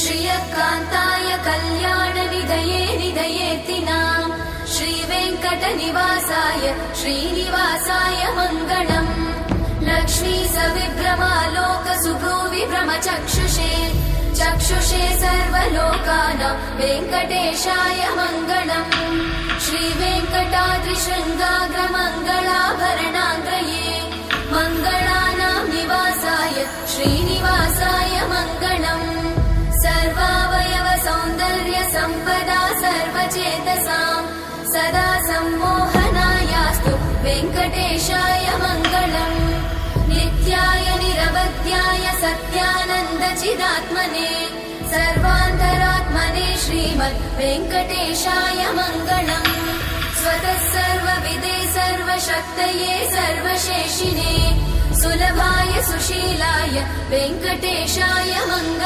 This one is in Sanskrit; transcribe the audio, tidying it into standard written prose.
श्रियकान्ताय कल्याणनिधये निधयेऽर्तिनाम् श्रीवेङ्कटनिवासाय श्रीनिवासाय मङ्गलम् लक्ष्मी सविभ्रमालोकसुभ्रूविभ्रमचक्षुषे चक्षुषे सर्वलोकानां वेङ्कटेशाय मङ्गलम् श्रीवेङ्कटाद्रिशृङ्गाग्रमङ्गलाभरणाङ्ग्रये मङ्गलानां निवासाय श्रीनिवासाय मङ्गलम् सर्वावयव सौन्दर्य सम्पदा सर्वचेतसां सदा सम्मोहनायास्तु वेङ्कटेशाय मङ्गलम् नित्याय निरवध्याय सत्यानन्दचिदात्मने सर्वान्तरात्मने श्रीमद् वेङ्कटेशाय मङ्गलम् स्वतः सर्वविदे सर्वशक्तये सर्वशेषिने सुलभाय सुशीलाय वेङ्कटेशाय मङ्गलम्।